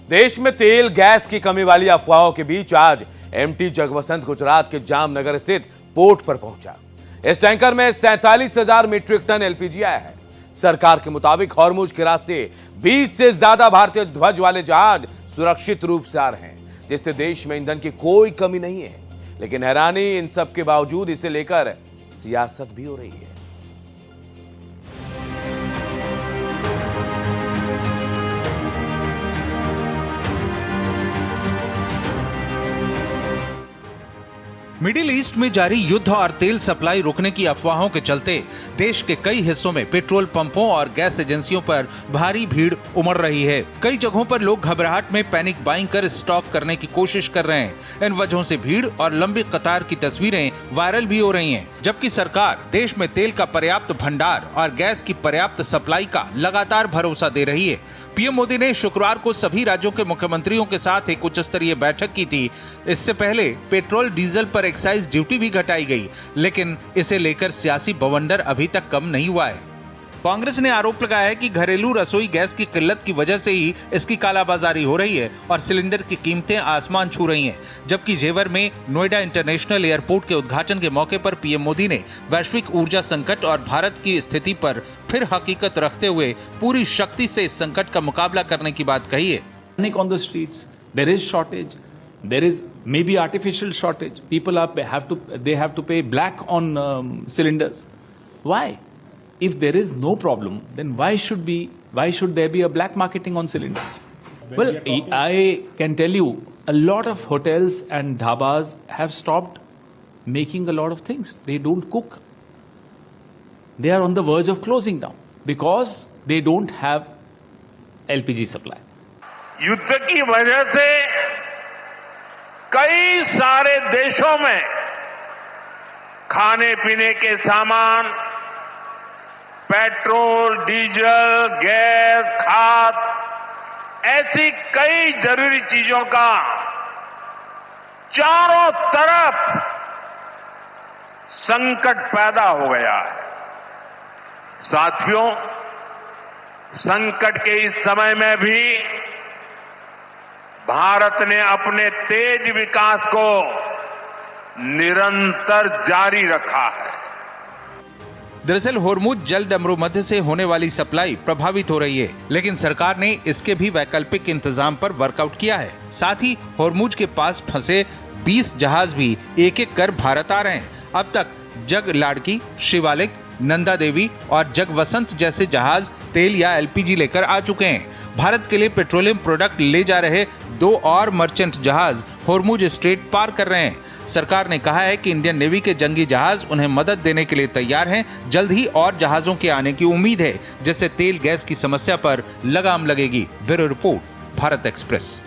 देश में तेल गैस की कमी वाली अफवाहों के बीच आज एमटी जगवसंत गुजरात के जामनगर स्थित पोर्ट पर पहुंचा। इस टैंकर में 47,000 मीट्रिक टन एलपीजी आया है। सरकार के मुताबिक हॉर्मुज के रास्ते 20 से ज्यादा भारतीय ध्वज वाले जहाज सुरक्षित रूप से आ रहे हैं, जिससे देश में ईंधन की कोई कमी नहीं है। लेकिन हैरानी इन सब के बावजूद इसे लेकर सियासत भी हो रही है। मिडिल ईस्ट में जारी युद्ध और तेल सप्लाई रुकने की अफवाहों के चलते देश के कई हिस्सों में पेट्रोल पंपों और गैस एजेंसियों पर भारी भीड़ उमड़ रही है। कई जगहों पर लोग घबराहट में पैनिक बाइंग कर स्टॉक करने की कोशिश कर रहे हैं। इन वजहों से भीड़ और लंबी कतार की तस्वीरें वायरल भी हो रही हैं, जबकि सरकार देश में तेल का पर्याप्त भंडार और गैस की पर्याप्त सप्लाई का लगातार भरोसा दे रही है। पीएम मोदी ने शुक्रवार को सभी राज्यों के मुख्यमंत्रियों के साथ एक उच्च स्तरीय बैठक की थी। इससे पहले पेट्रोल डीजल पर एक्साइज ड्यूटी भी घटाई गई, लेकिन इसे लेकर सियासी बवंडर अभी तक कम नहीं हुआ है। कांग्रेस ने आरोप लगाया है कि घरेलू रसोई गैस की किल्लत की वजह से ही इसकी कालाबाजारी हो रही है और सिलेंडर की कीमतें आसमान छू रही हैं। जबकि जेवर में नोएडा इंटरनेशनल एयरपोर्ट के उद्घाटन के मौके पर पीएम मोदी ने वैश्विक ऊर्जा संकट और भारत की स्थिति पर फिर हकीकत रखते हुए पूरी शक्ति से इस संकट का मुकाबला करने की बात कही है। On the streets, there is shortage. There is maybe artificial shortage. People have to pay black on cylinders. Why? If there is no problem, then why should there be a black marketing on cylinders? Well, I can tell you, a lot of hotels and dhabas have stopped making a lot of things. They don't cook. They are on the verge of closing down because they don't have LPG supply. युद्ध की वजह से कई सारे देशों में खाने पीने के सामान, पेट्रोल, डीजल, गैस, खाद, ऐसी कई जरूरी चीजों का चारों तरफ संकट पैदा हो गया है। साथियों, संकट के इस समय में भी भारत ने अपने तेज विकास को निरंतर जारी रखा है। दरअसल होर्मुज जल डमरू मध्य से होने वाली सप्लाई प्रभावित हो रही है, लेकिन सरकार ने इसके भी वैकल्पिक इंतजाम पर वर्कआउट किया है। साथ ही होर्मुज के पास फंसे 20 जहाज भी एक एक कर भारत आ रहे हैं। अब तक जग लाड़की, शिवालिक, नंदा देवी और जगवसंत जैसे जहाज तेल या एलपीजी लेकर आ चुके हैं। भारत के लिए पेट्रोलियम प्रोडक्ट ले जा रहे 2 और मर्चेंट जहाज होर्मुज स्ट्रेट पार कर रहे हैं। सरकार ने कहा है कि इंडियन नेवी के जंगी जहाज उन्हें मदद देने के लिए तैयार हैं। जल्द ही और जहाजों के आने की उम्मीद है, जिससे तेल गैस की समस्या पर लगाम लगेगी। Bureau report, Bharat express.